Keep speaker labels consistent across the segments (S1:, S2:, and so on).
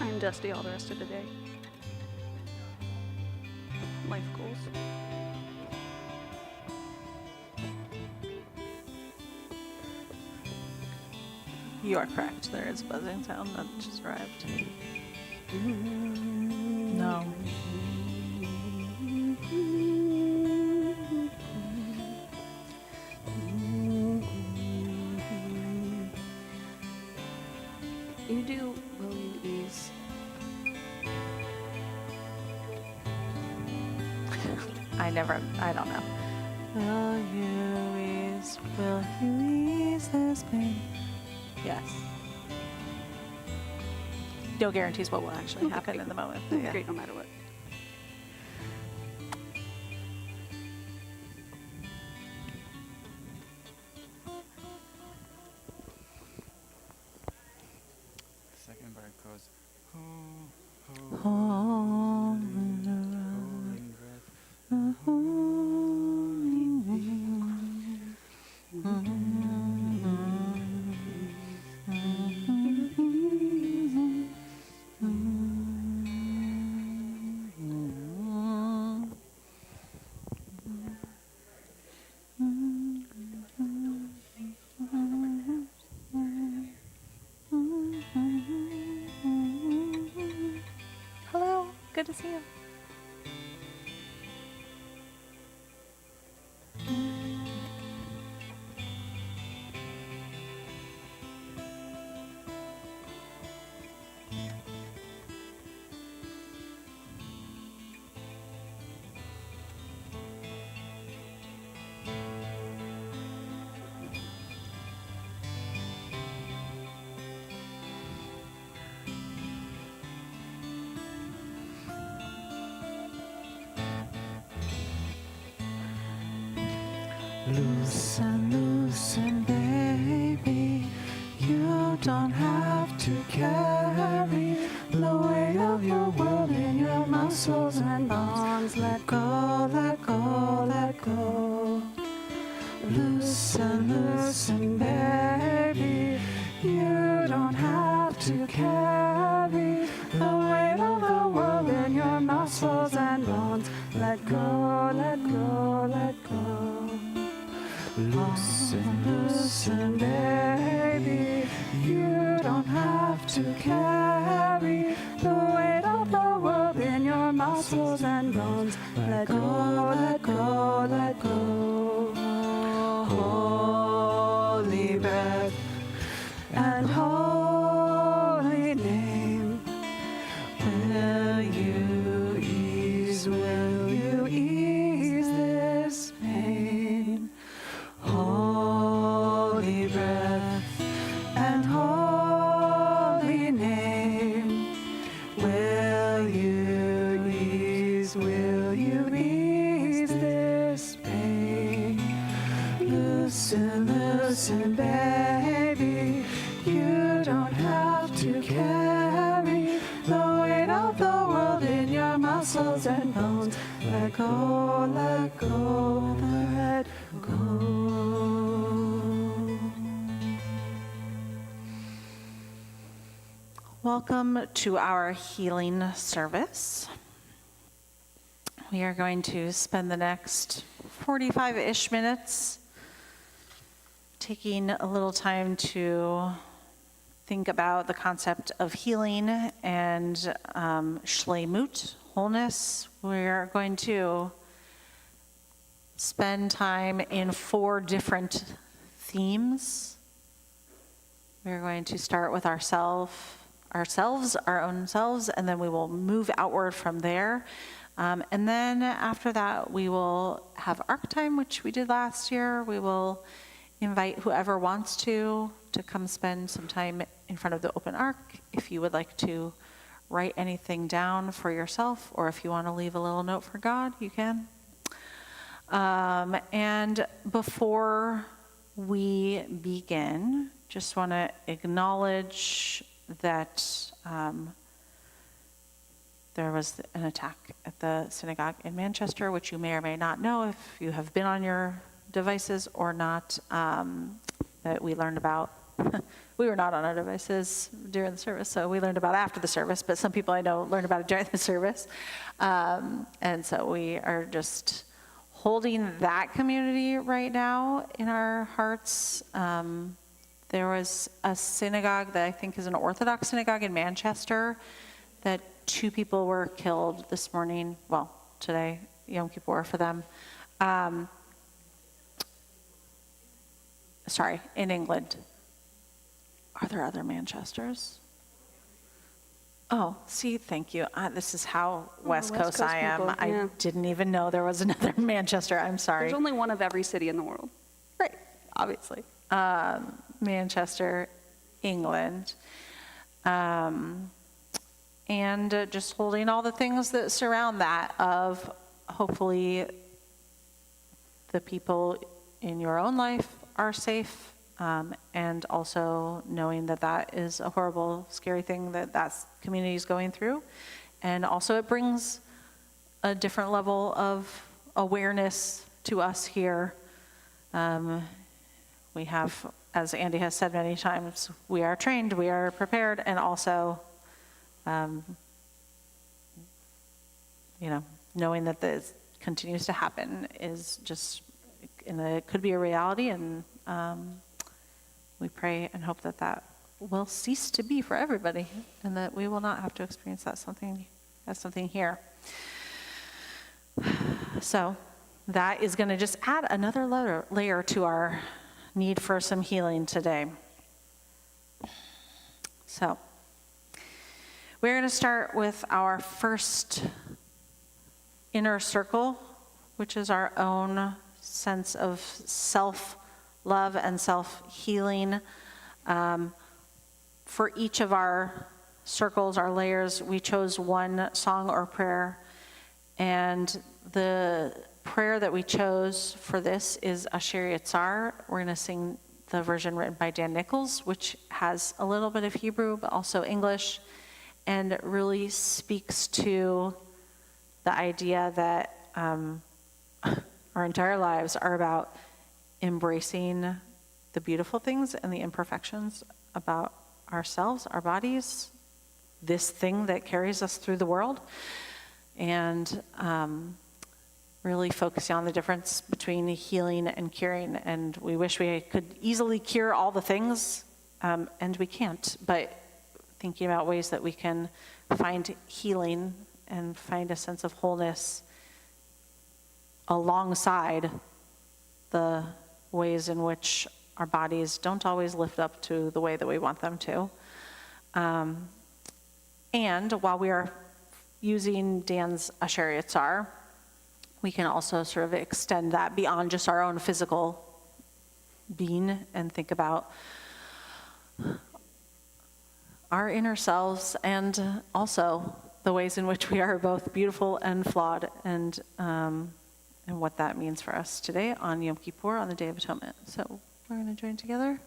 S1: I'm dusty all the rest of the day. Life goals.
S2: You are correct. There is a buzzing sound that just arrived. No.
S1: You do will you ease.
S2: I don't know. Will you ease this pain? Yes. No guarantees what will actually happen in the moment.
S1: It'll be great no matter what.
S3: Second part goes,
S2: Hold
S3: holding breath.
S2: Hello, good to see you.
S4: Loosen, loosen, baby. You don't have to carry the weight of your world in your muscles and bones. Let go, let go, let go. Loosen, loosen, baby. You don't have to carry the weight of the world in your muscles and bones. Let go, let go, let go. Loosen, loosen, baby. You don't have to carry the weight of the world in your muscles and bones. Let go, let go, let go. Holy breath and holy name. Will you ease this pain? Holy breath and holy name. Will you ease this pain? Loosen, loosen, baby. You don't have to carry the weight of the world in your muscles and bones. Let go, let go, let go.
S2: Welcome to our healing service. We are going to spend the next 45-ish minutes taking a little time to think about the concept of healing and shlemut, wholeness. We're going to spend time in 4 different themes. We're going to start with ourselves, our own selves, and then we will move outward from there. And then after that, we will have arc time, which we did last year. We will invite whoever wants to come spend some time in front of the open arc. If you would like to write anything down for yourself, or if you want to leave a little note for God, you can. And before we begin, just want to acknowledge that there was an attack at the synagogue in Manchester, which you may or may not know if you have been on your devices or not, that we learned about we were not on our devices during the service, so we learned about it after the service, but some people I know learned about it during the service. And so we are just holding that community right now in our hearts. There was a synagogue that I think is an Orthodox synagogue in Manchester that 2 people were killed this morning, well, today, Yom Kippur for them. Sorry, in England. Are there other Manchesters? Oh, see, thank you. This is how West
S1: West
S2: Coast
S1: Coast
S2: I am.
S1: people, yeah.
S2: I didn't even know there was another Manchester. I'm sorry.
S1: There's only one of every city in the world.
S2: Right, obviously. Manchester, England. And just holding all the things that surround that of hopefully the people in your own life are safe, and also knowing that that is a horrible, scary thing that community is going through. And also it brings a different level of awareness to us here. We have, as Andy has said many times, we are trained, we are prepared, and also, knowing that this continues to happen is just, and it could be a reality, and we pray and hope that that will cease to be for everybody, and that we will not have to experience that something here. So that is going to just add another layer to our need for some healing today. So we're going to start with our first inner circle, which is our own sense of self-love and self-healing. For each of our circles, our layers, we chose one song or prayer, and the prayer that we chose for this is Asher Yitzar. We're going to sing the version written by Dan Nichols, which has a little bit of Hebrew, but also English, and it really speaks to the idea that our entire lives are about embracing the beautiful things and the imperfections about ourselves, our bodies, this thing that carries us through the world, and really focusing on the difference between healing and curing. And we wish we could easily cure all the things, and we can't, but thinking about ways that we can find healing and find a sense of wholeness alongside the ways in which our bodies don't always lift up to the way that we want them to. And while we are using Dan's Asher Yitzar, we can also sort of extend that beyond just our own physical being and think about our inner selves, and also the ways in which we are both beautiful and flawed, and what that means for us today on Yom Kippur, on the Day of Atonement. So we're going to join together.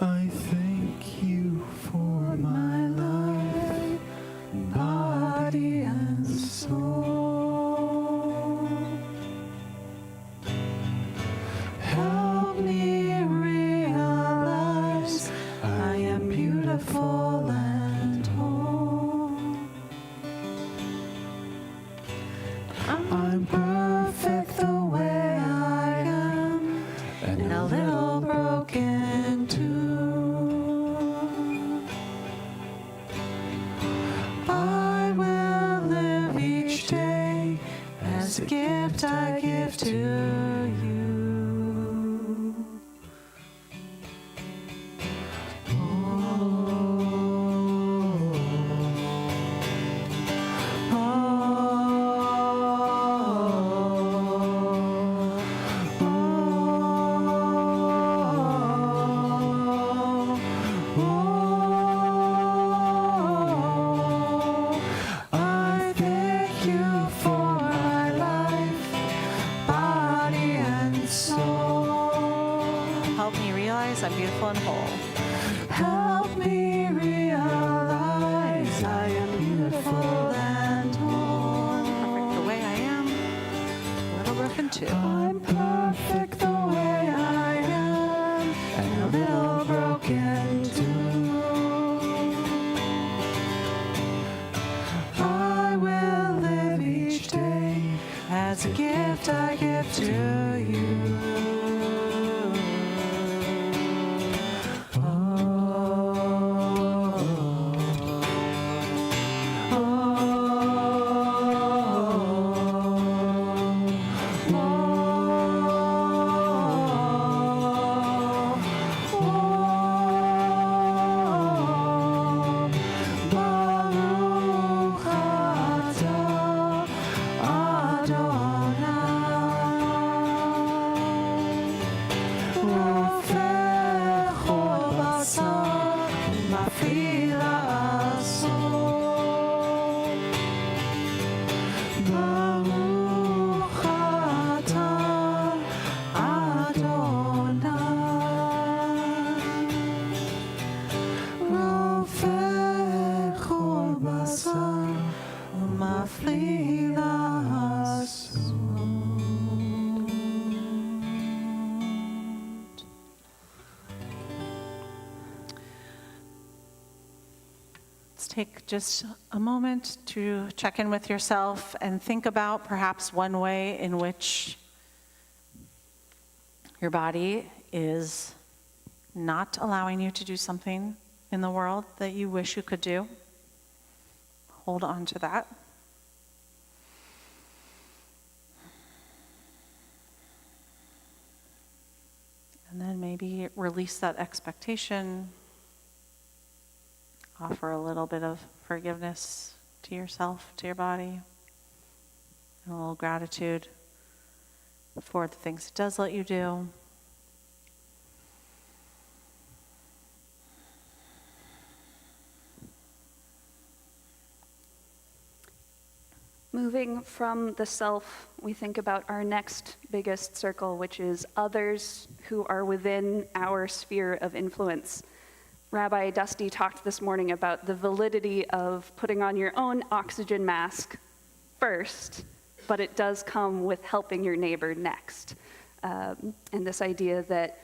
S4: I thank you for my life, body and soul. Help me realize I am beautiful and whole. I'm perfect the way I am, and a little broken too. I will live each day as a gift I give to you. I thank you for my life, body mafila asol. Baruch atah Adonai, rofeh chol basar umafila asol. Let's take just a moment to check in with yourself and think about perhaps one way in which your body is not allowing you to do something in the world that you wish you could do. Hold on to that. And then maybe release that expectation. Offer a little bit of forgiveness to yourself, to your body, and a little gratitude for the things it does let you do.
S1: Moving from the self, we think about our next biggest circle, which is others who are within our sphere of influence. Rabbi Dusty talked this morning about the validity of putting on your own oxygen mask first, but it does come with helping your neighbor next. And this idea that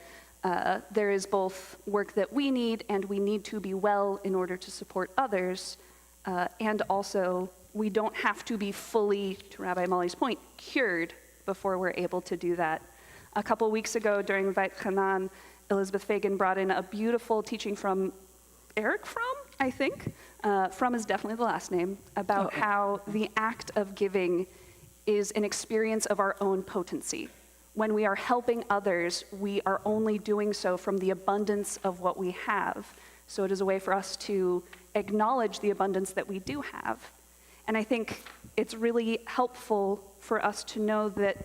S1: there is both work that we need, and we need to be well in order to support others, and also we don't have to be fully, to Rabbi Molly's point, cured before we're able to do that. A couple weeks ago during Veit Hanan, Elizabeth Fagan brought in a beautiful teaching from Eric Fromm, I think. Fromm is definitely the last name, about how the act of giving is an experience of our own potency. When we are helping others, we are only doing so from the abundance of what we have. So it is a way for us to acknowledge the abundance that we do have. And I think it's really helpful for us to know that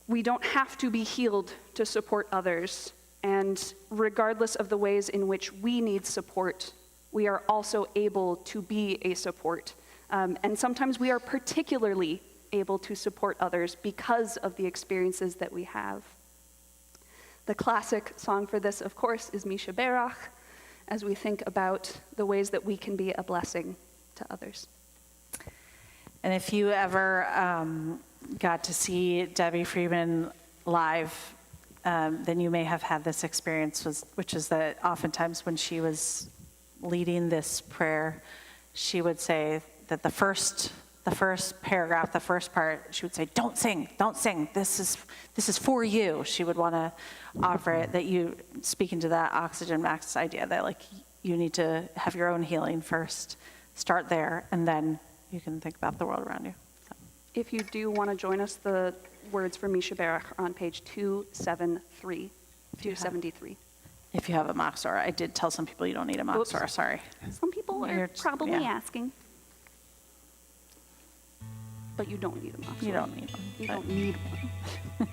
S1: we don't have to be healed to support others. And regardless of the ways in which we need support, we are also able to be a support. And sometimes we are particularly able to support others because of the experiences that we have. The classic song for this, of course, is Misha Berach, as we think about the ways that we can be a blessing to others.
S2: And if you ever got to see Debbie Friedman live, then you may have had this experience, which is that oftentimes when she was leading this prayer, she would say that the first paragraph, the first part, she would say, don't sing, this is for you. She would want to offer it, that you, speaking to that oxygen max idea, that like you need to have your own healing first, start there, and then you can think about the world around you. So.
S1: If you do want to join us, the words for Misha Berach are on page 273. 273.
S2: If you have a Machzor. I did tell some people you don't need a Machzor, sorry.
S1: Some people are probably asking. But you don't need a Machzor.
S2: You don't need one.
S1: You don't need one.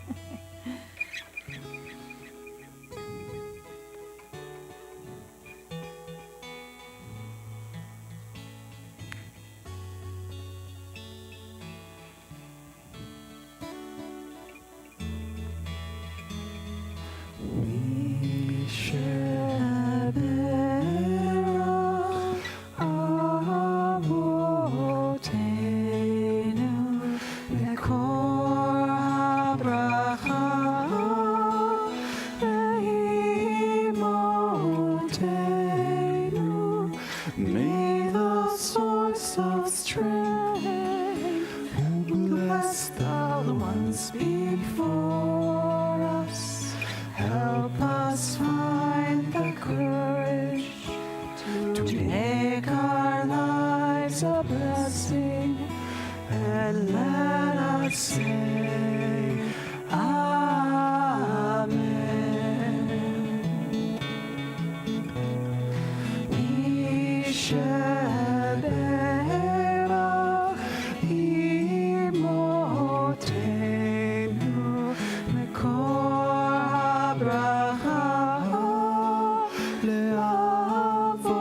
S4: May the source of strength bless the ones before us. Help us find the courage to make our lives a blessing, and let us say Amen. Sheberach imotenu mekor habracha le'avo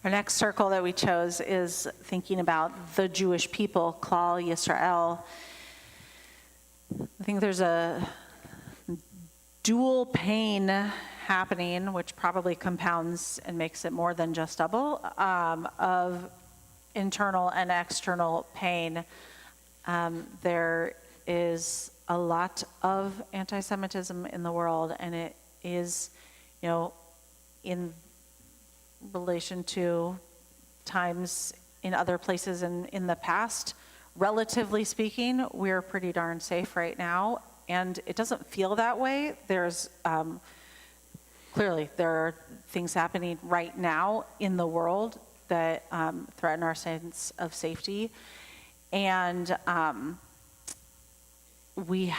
S2: Our next circle that we chose is thinking about the Jewish people, Klal Yisrael. I think there's a dual pain happening, which probably compounds and makes it more than just double, of internal and external pain. There is a lot of anti-Semitism in the world, and it is, in relation to times in other places in the past, relatively speaking, we're pretty darn safe right now, and it doesn't feel that way. There's clearly there are things happening right now in the world that threaten our sense of safety, and we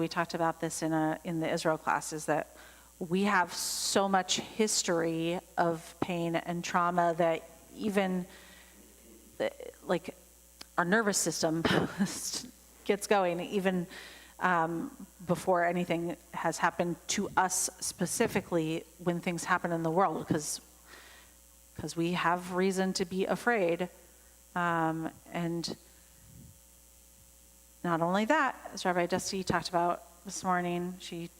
S2: talked about this in the Israel class, is that we have so much history of pain and trauma that even like our nervous system gets going even before anything has happened to us specifically, when things happen in the world, because we have reason to be afraid. And not only that, as Rabbi Dusty talked about this morning, she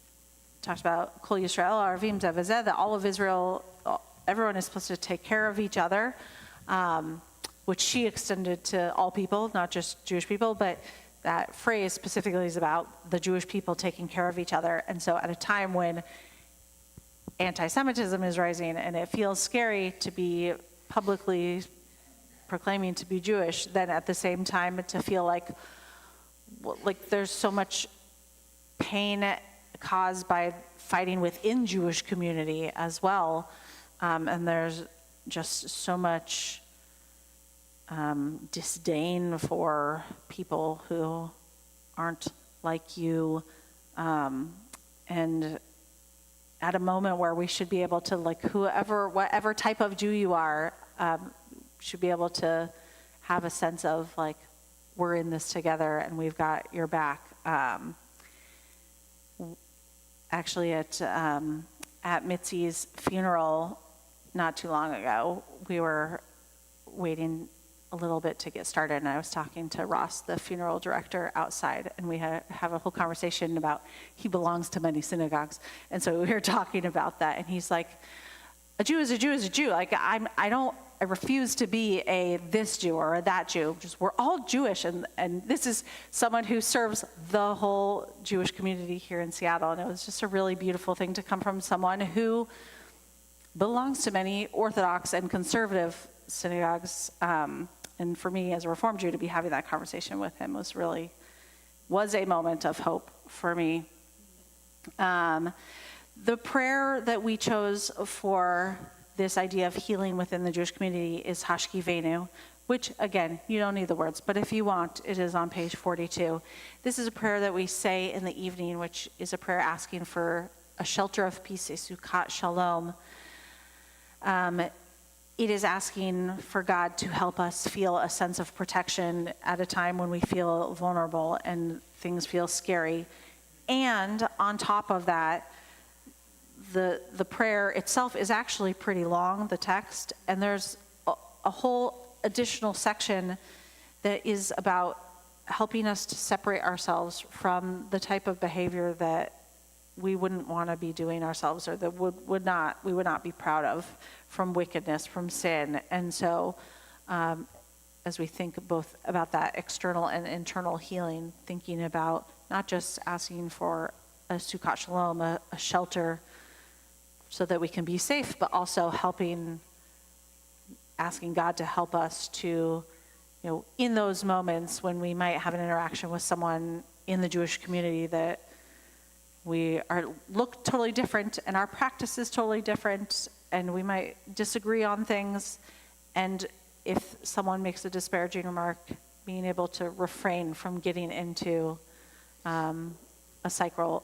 S2: talked about Kol Yisrael Arvim Zevazeh, that all of Israel, everyone is supposed to take care of each other, which she extended to all people, not just Jewish people, but that phrase specifically is about the Jewish people taking care of each other. And so at a time when anti-Semitism is rising and it feels scary to be publicly proclaiming to be Jewish, then at the same time to feel like there's so much pain caused by fighting within Jewish community as well, and there's just so much disdain for people who aren't like you, and at a moment where we should be able to, whatever type of Jew you are, should be able to have a sense of we're in this together and we've got your back. Actually, at Mitzi's funeral not too long ago, we were waiting a little bit to get started, and I was talking to Ross, the funeral director, outside, and we have a whole conversation about he belongs to many synagogues, and so we were talking about that, and he's like, a Jew is a Jew is a Jew. I refuse to be a this Jew or a that Jew. Just we're all Jewish, and this is someone who serves the whole Jewish community here in Seattle, and it was just a really beautiful thing to come from someone who belongs to many Orthodox and conservative synagogues. And for me, as a Reformed Jew, to be having that conversation with him was a moment of hope for me. The prayer that we chose for this idea of healing within the Jewish community is Hashkivenu, which, again, you don't need the words, but if you want, it is on page 42. This is a prayer that we say in the evening, which is a prayer asking for a shelter of peace, a Sukkot Shalom. It is asking for God to help us feel a sense of protection at a time when we feel vulnerable and things feel scary. And on top of that, the prayer itself is actually pretty long, the text, and there's a whole additional section that is about helping us to separate ourselves from the type of behavior that we wouldn't want to be doing ourselves, or that we would not be proud of, from wickedness, from sin. And so as we think both about that external and internal healing, thinking about not just asking for a Sukkot Shalom, a shelter so that we can be safe, but also asking God to help us to, in those moments when we might have an interaction with someone in the Jewish community that look totally different and our practice is totally different and we might disagree on things, and if someone makes a disparaging remark, being able to refrain from getting into a spiral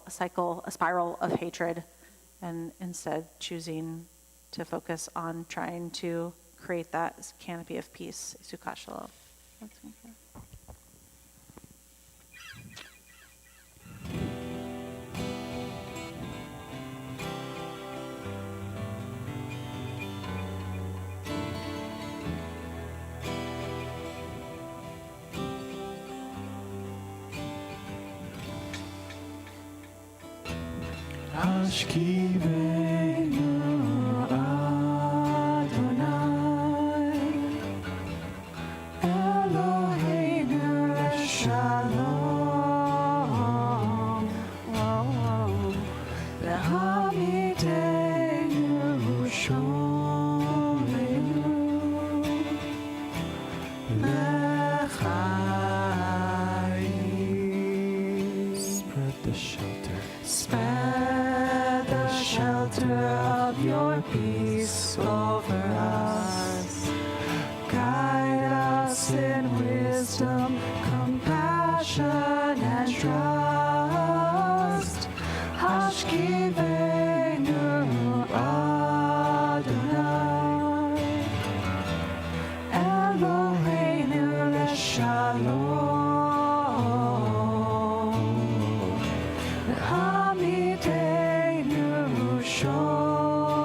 S2: of hatred, and instead choosing to focus on trying to create that canopy of peace, Sukkot Shalom.
S4: Hashkivenu Adonai Eloheinu Shalom V'hamidenu Shomenu L'chaim. Spread the shelter. Spread the shelter of your peace over us. Guide us in wisdom, compassion, and trust. Hashkivenu Adonai Eloheinu Shalom V'hamidenu Shomenu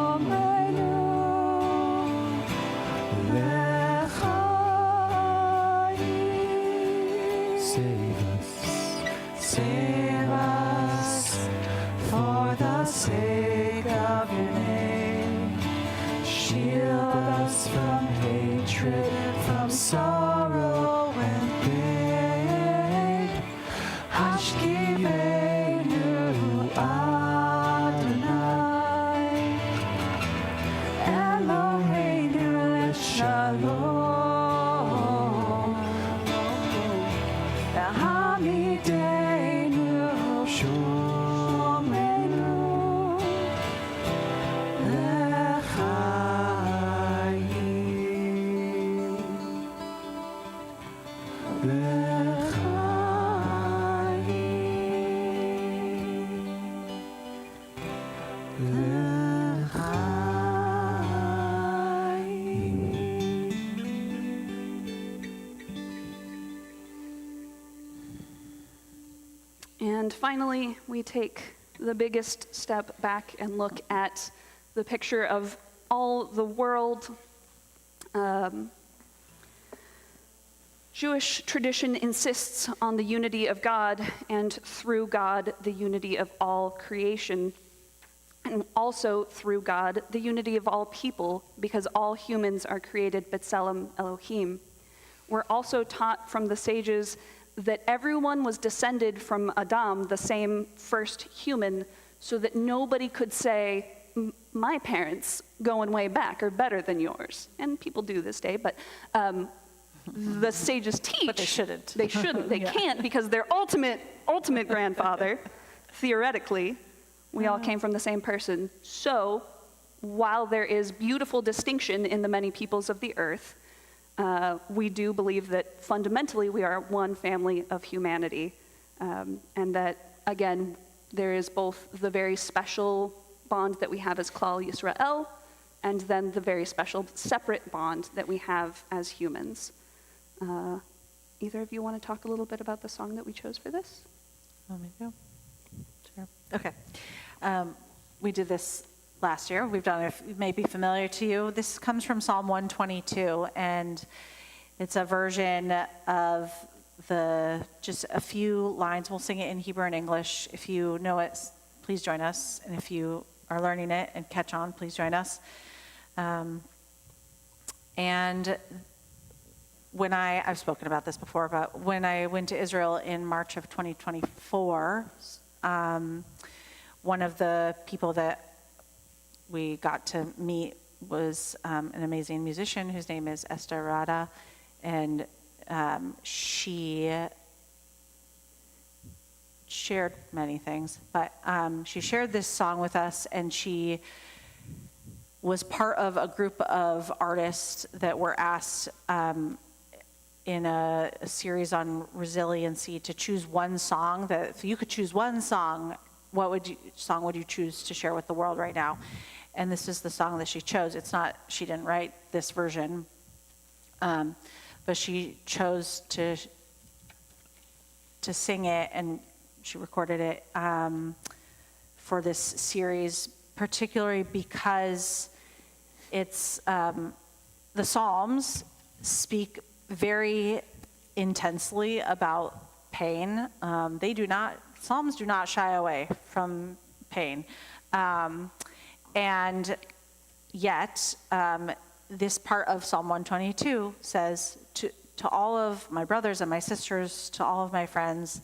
S4: L'chaim. Save us for the sake of your name. Shield us from hatred, from sorrow and pain. Hashkivenu Adonai Eloheinu Shalom V'hamidenu Shomenu
S1: And finally, we take the biggest step back and look at the picture of all the world. Jewish tradition insists on the unity of God, and through God, the unity of all creation, and also through God, the unity of all people, because all humans are created B'Tselem Elohim. We're also taught from the sages that everyone was descended from Adam, the same first human, so that nobody could say, my parents going way back are better than yours. And people do this day, but the sages teach.
S2: But they shouldn't.
S1: They shouldn't. They can't, because their ultimate grandfather, theoretically, we all came from the same person. So while there is beautiful distinction in the many peoples of the earth, we do believe that fundamentally we are one family of humanity, and that, again, there is both the very special bond that we have as Klal Yisrael, and then the very special separate bond that we have as humans. Either of you want to talk a little bit about the song that we chose for this?
S2: Want me to go? Sure. Okay. We did this last year. We've done it, it may be familiar to you. This comes from Psalm 122, and it's a version of just a few lines. We'll sing it in Hebrew and English. If you know it, please join us. And if you are learning it and catch on, please join us. And when I've spoken about this before, but when I went to Israel in March of 2024, one of the people that we got to meet was an amazing musician whose name is Esther Rada, and she shared many things, but she shared this song with us, and she was part of a group of artists that were asked in a series on resiliency to choose one song. That if you could choose one song, what song would you choose to share with the world right now? And this is the song that she chose. It's not, she didn't write this version, but she chose to sing it, and she recorded it for this series, particularly because it's the Psalms speak very intensely about pain. Psalms do not shy away from pain. And yet, this part of Psalm 122 says, to all of my brothers and my sisters, to all of my friends,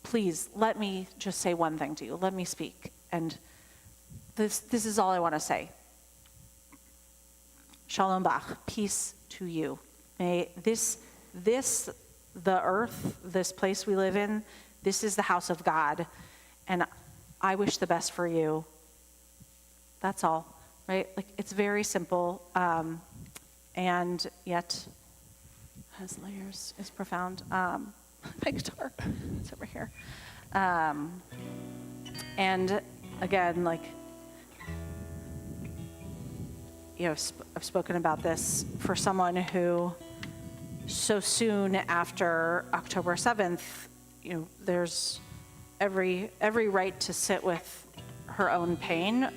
S2: please let me just say one thing to you. Let me speak. And this is all I want to say. Shalom Bach, peace to you. May this, the earth, this place we live in, this is the house of God. And I wish the best for you. That's all, right? Like, it's very simple, and yet has layers, is profound. My guitar, it's over here. And again, like, you know, I've spoken about this for someone who so soon after October 7th, you know, there's every right to sit with her own pain,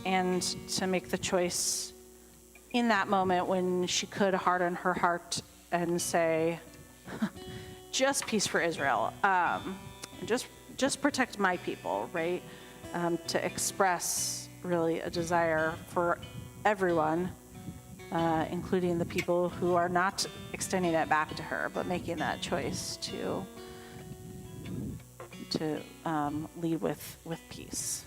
S2: and to make the choice in that moment when she could harden her heart and say, just peace for Israel, just protect my people, right? To express really a desire for everyone, including the people who are not extending it back to her, but making that choice to lead with peace.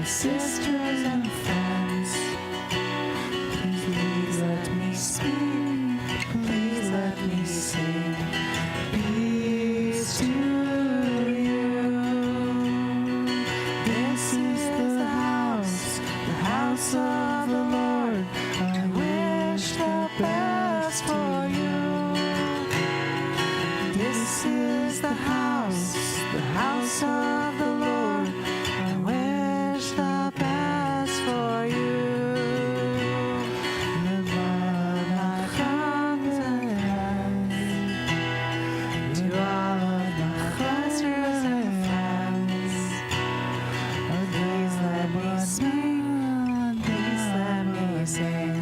S4: Sisters and friends, please let me speak, please let me sing peace to you. This is the house of the Lord. I wish the best for you. This is the house of the Lord. I wish the best for you. To all of my sisters and friends, please let me sing, please let me sing.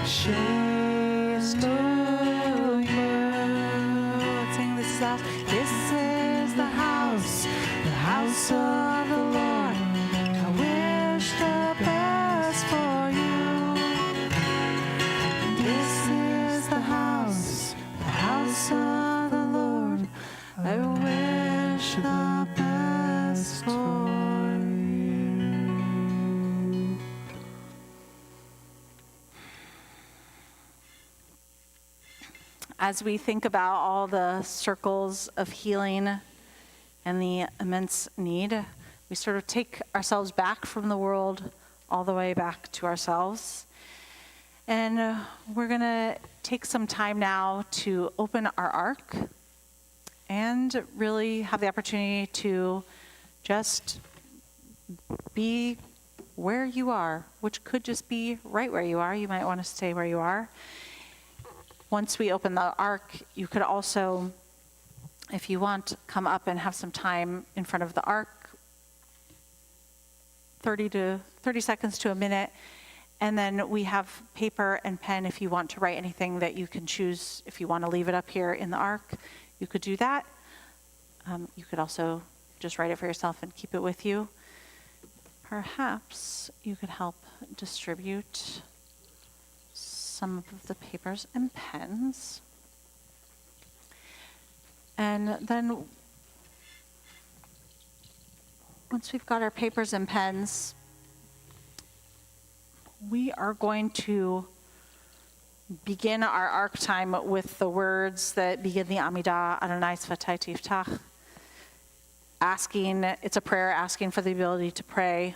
S4: Cheers to you. Let's sing this out. This is the house of the Lord. I wish the best for you. This is the house of the Lord. I wish the best for you.
S2: As we think about all the circles of healing and the immense need, we sort of take ourselves back from the world all the way back to ourselves. And we're going to take some time now to open our ark and really have the opportunity to just be where you are, which could just be right where you are. You might want to stay where you are. Once we open the ark, you could also, if you want, come up and have some time in front of the ark, 30 seconds to a minute. And then we have paper and pen if you want to write anything that you can choose. If you want to leave it up here in the ark, you could do that. You could also just write it for yourself and keep it with you. Perhaps you could help distribute some of the papers and pens. And then once we've got our papers and pens, we are going to begin our arc time with the words that begin the Amidah, Adonai Sfatai Tiftach. It's a prayer asking for the ability to pray.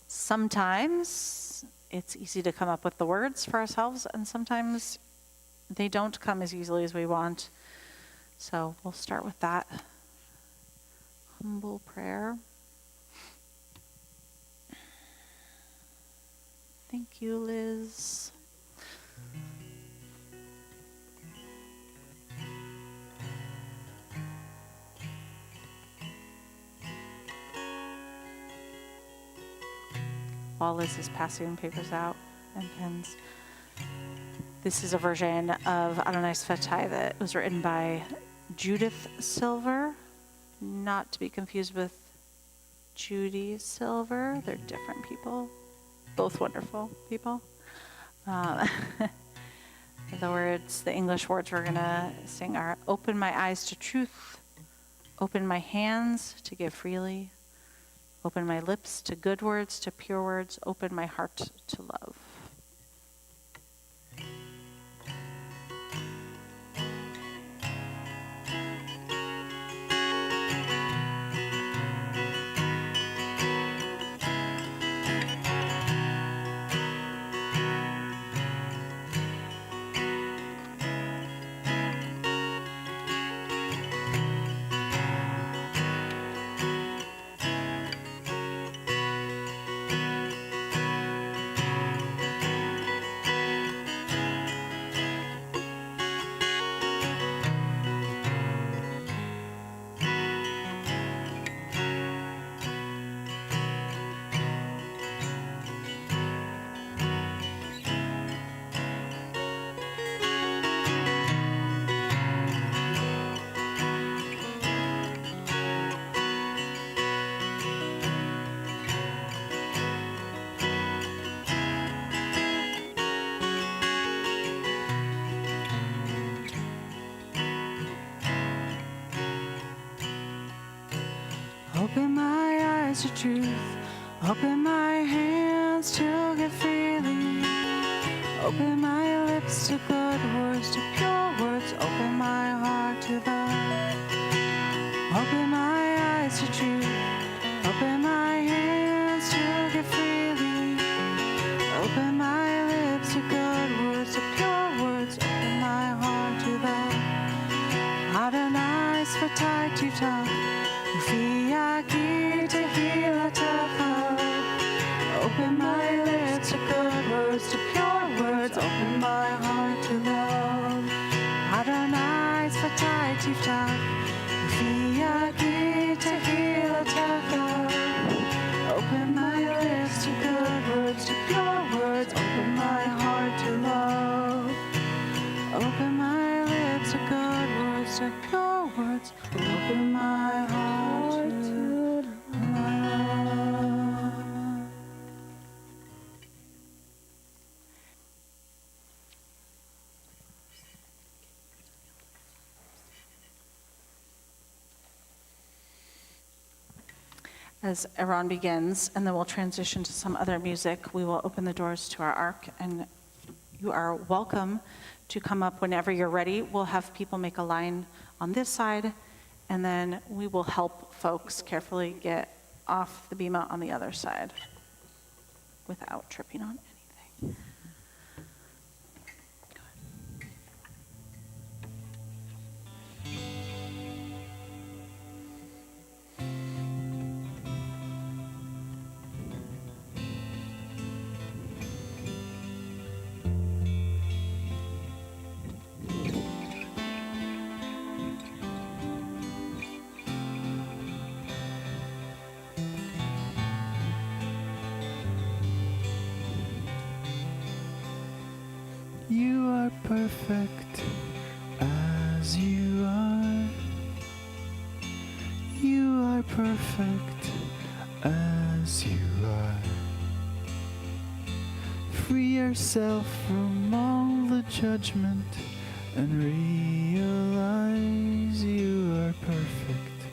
S2: Sometimes it's easy to come up with the words for ourselves, and sometimes they don't come as easily as we want. So we'll start with that humble prayer. Thank you, Liz. While Liz is passing papers out and pens, this is a version of Adonai Sfatai that was written by Judith Silver, not to be confused with Judy Silver. They're different people, both wonderful people. The English words we're gonna sing are: open my eyes to truth, open my hands to give freely, open my lips to good words, to pure words, open my heart to love.
S4: Open my eyes to truth, open my hands to give freely, open my lips to good words, to pure words, open my heart to love. Open my eyes to truth, open my hands to give freely, open my lips to good words, to pure words, open my heart to love. Adonai Sfatai Tiftach, open my lips to good words, to pure words, open my heart to love. Adonai Sfatai Tiftach, open my lips to good words, to pure words, open my heart to love. Open my lips to good words, to pure words, open my heart to love.
S2: As Aaron begins, and then we'll transition to some other music, we will open the doors to our ark, and you are welcome to come up whenever you're ready. We'll have people make a line on this side, and then we will help folks carefully get off the bima on the other side without tripping on anything.
S4: You are perfect as you are. You are perfect perfect as you are. Free yourself from all the judgment and realize you are perfect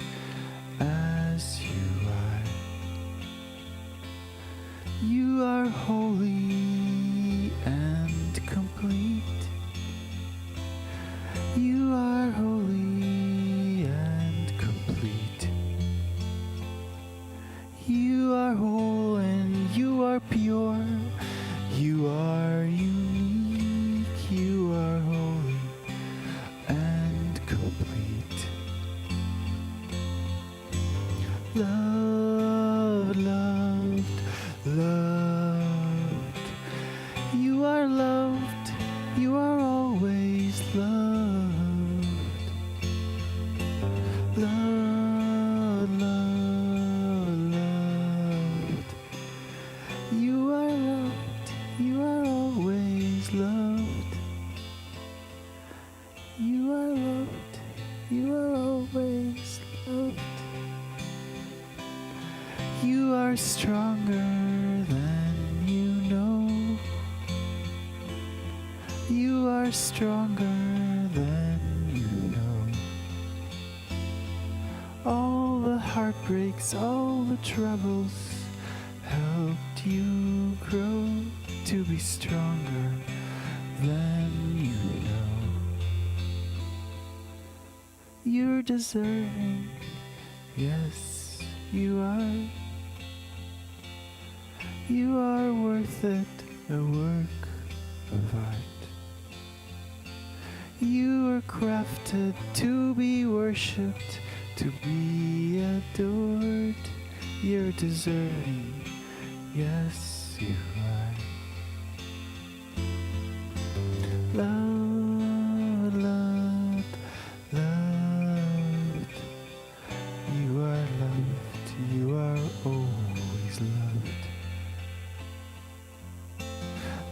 S4: as you are. You are holy and complete. You are holy and complete. You are whole and you are pure. You are unique. You are holy and complete. Loved, loved, loved. You are loved. You are always loved. Loved, loved, loved. You are loved. You are always loved. You are loved. You are always loved. You are stronger than you know. You are stronger than you know. All the heartbreaks, all the troubles helped you grow to be stronger than you know. You're deserving, yes, you are. You are worth it, a work of art. You are crafted to be worshipped, to be adored. You're deserving, yes, you are. Loved, loved, loved. You are loved, you are always loved.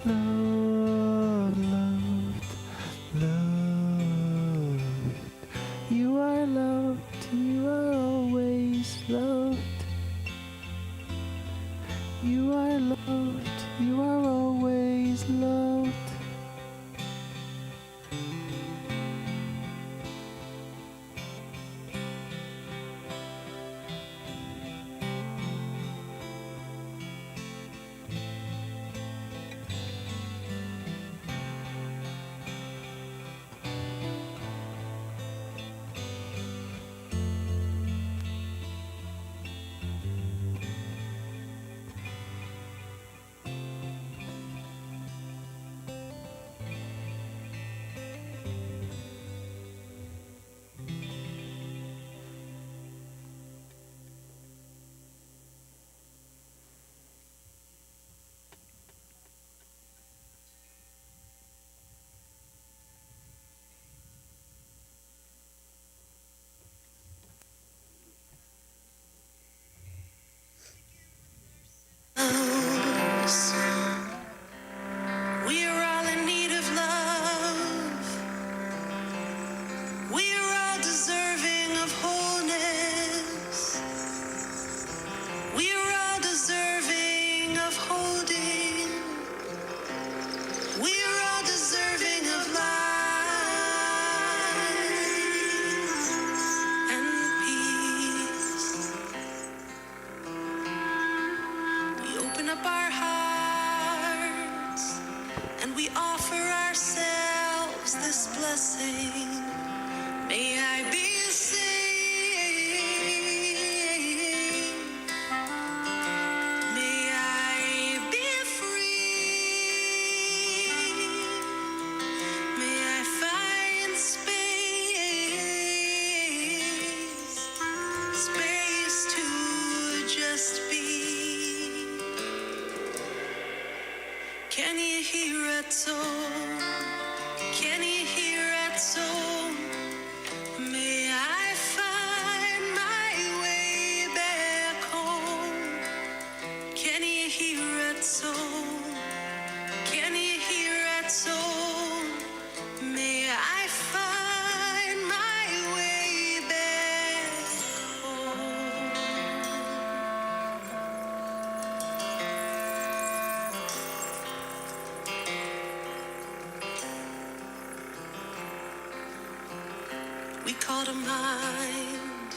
S4: Loved, loved, loved. You are loved, you are always loved. You are loved, you are always loved.
S5: We are all in need of love. We are all deserving of wholeness. We are all deserving of holding. We are all deserving of life and peace. We open up our hearts and we offer ourselves this blessing. May I be saved. May I be free. May I find space to just be. Can you hear it soul? Can you hear it soul? May I find my way back home? Can you hear it soul? Can you hear it soul? May I find my way back home? call to mind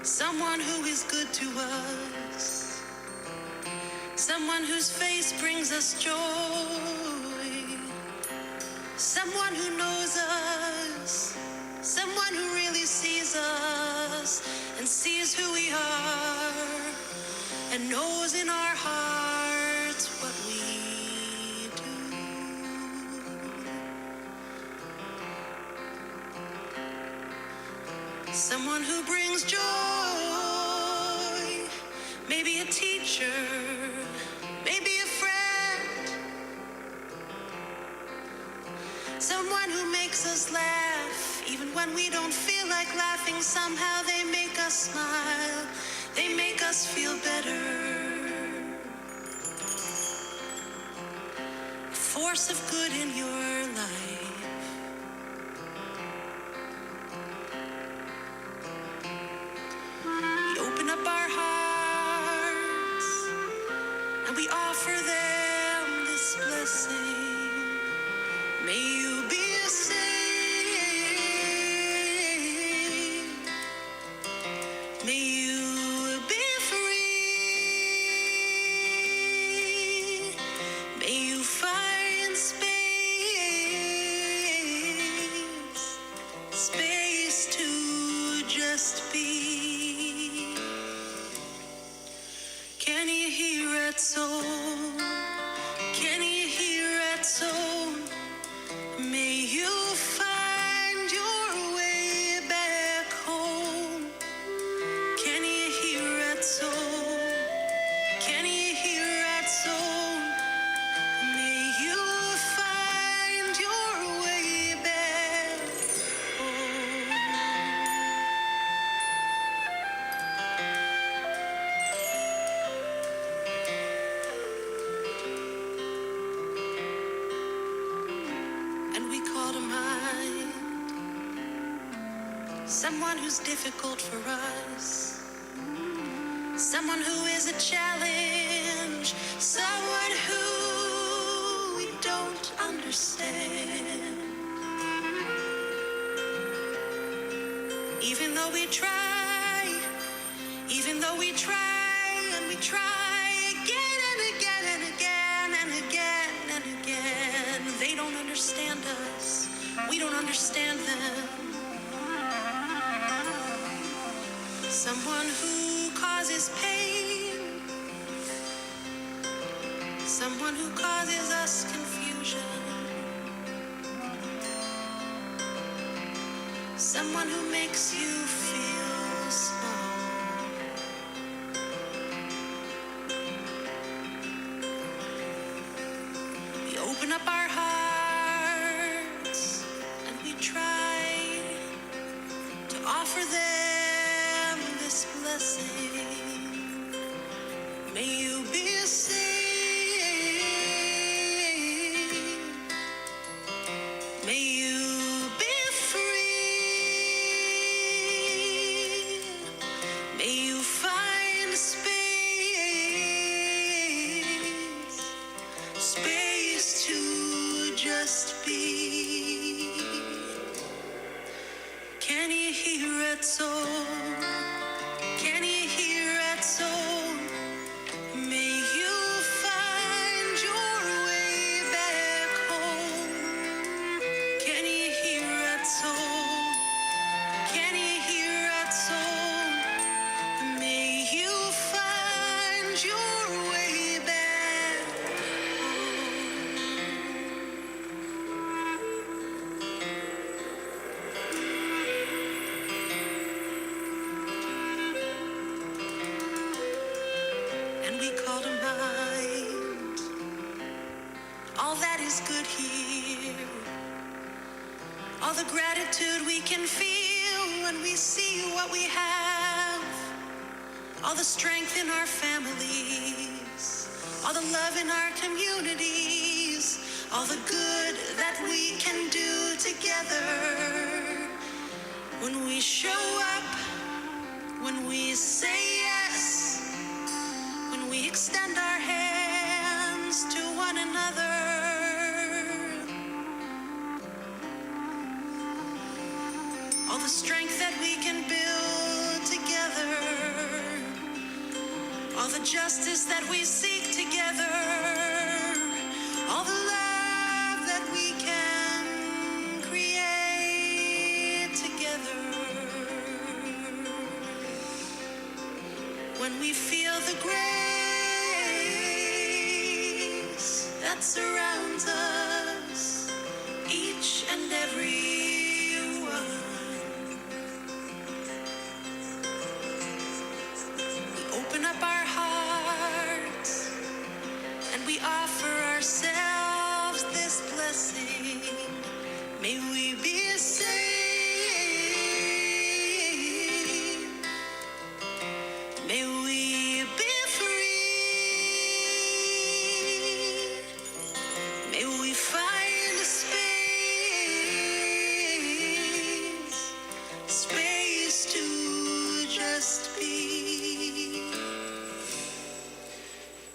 S5: someone who is good to us, someone whose face brings us joy, someone who knows us, someone who really sees us and sees who we are and knows in our hearts what we do. Someone who brings joy, maybe a teacher, maybe a friend, someone who makes us laugh even when we don't feel like laughing. Somehow they make us smile, they make us feel better. A force of good in your life. We open up our hearts and we offer them this blessing. May you be saved. May you be free. May you find space to just be. Can you hear it soul? Can you hear it soul? May you find your way back home. Can you hear it soul? Can you hear it soul? May you find your way back home. And we call to mind someone who's difficult for us, someone who is a challenge, someone who we don't understand. Even though we try, even though we try and we try again and again and again and again and again, they don't understand us, we don't understand them. Someone who causes pain, someone who causes us confusion, someone who makes you feel small. We open up our hearts and we try to offer them this blessing. May you be saved. May you be free. May you find space to just be. Can you hear it soul? Can you hear it soul? May you find your way back home. Can you hear it soul? Can you hear it soul? May you find your way back home. And we call to mind all that is good here, all the gratitude we can feel when we see what we have, all the strength in our families, all the love in our communities, all the good that we can do together. When we show up, when we say yes, when we extend our hands to one another. all the strength that we can build together, all the justice that we seek together, all the love that we can create together. When we feel the grace that surrounds us, each and every one, we open up our hearts and we offer ourselves this blessing. May we be saved. May we be free. May we find a space to just be.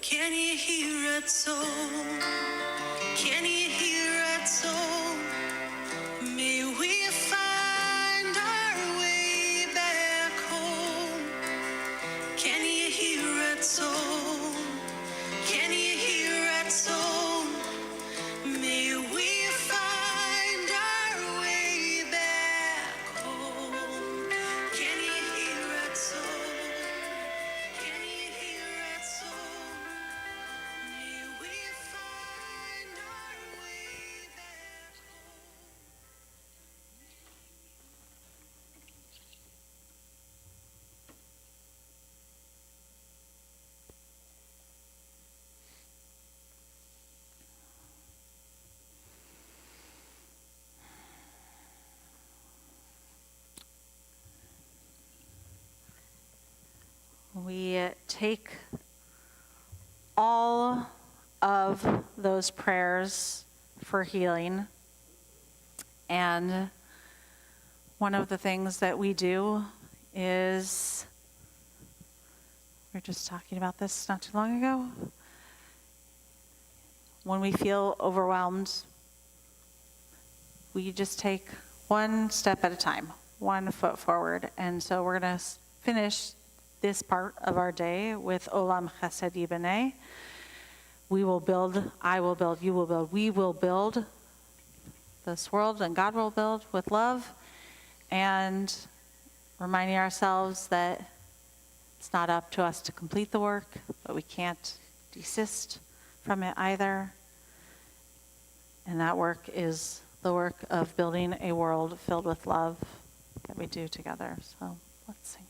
S5: Can you hear it so? Can you hear it so? May we find our way back home. Can you hear it so? Can you hear it so? May we find our way back home. Can you hear it so? Can you hear it so? May we find our way back home.
S2: We take all of those prayers for healing, and one of the things that we do is, we were just talking about this not too long ago, when we feel overwhelmed, we just take one step at a time, 1 foot forward. And so we're going to finish this part of our day with Olam Chesed Yibaneh. We will build, I will build, you will build, we will build this world, and God will build with love, and reminding ourselves that it's not up to us to complete the work, but we can't desist from it either. And that work is the work of building a world filled with love that we do together. So let's sing.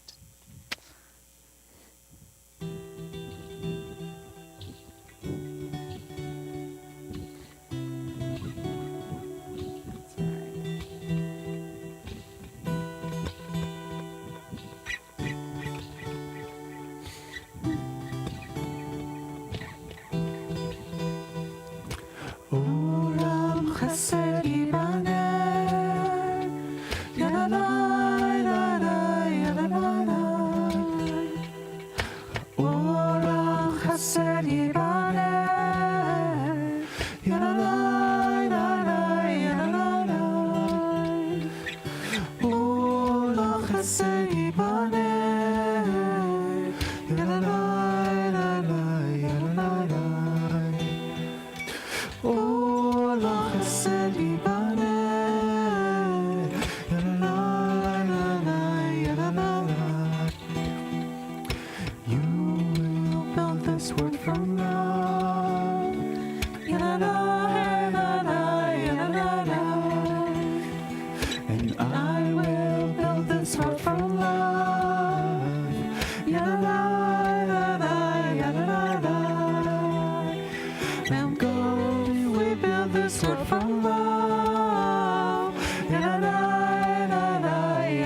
S4: Olam Chesed Yibaneh, Yadadai, Yadadai, Yadadai. Olam Chesed Yibaneh, Yadadai, Yadadai, Yadadai. Olam Chesed Yibaneh, Yadadai, Yadadai, Yadadai. Olam Chesed Yibaneh, Yadadai, Yadadai. You will build this world from love, Yadadai, Yadadai. And I will build this world from love, Yadadai, Yadadai. And God, we build this world from love, Yadadai,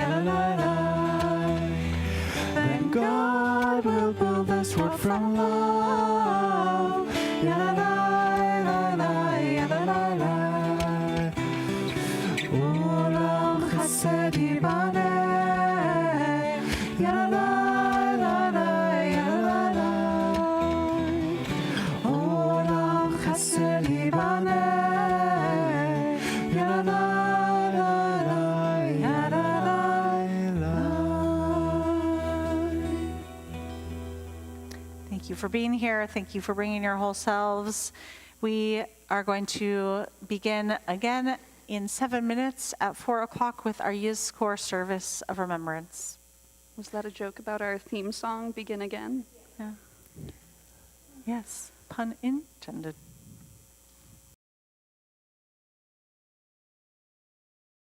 S4: Yadadai. And God will build this world from love, Yadadai, Yadadai. Olam Chesed Yibaneh, Yadadai, Yadadai. Olam Chesed Yibaneh, Yadadai, Yadadai.
S2: Thank you for being here. Thank you for bringing your whole selves. We are going to begin again in 7 minutes at 4 o'clock with our Yis Core service of remembrance.
S1: Was that a joke about our theme song, Begin Again?
S2: Yeah. Yes, pun intended.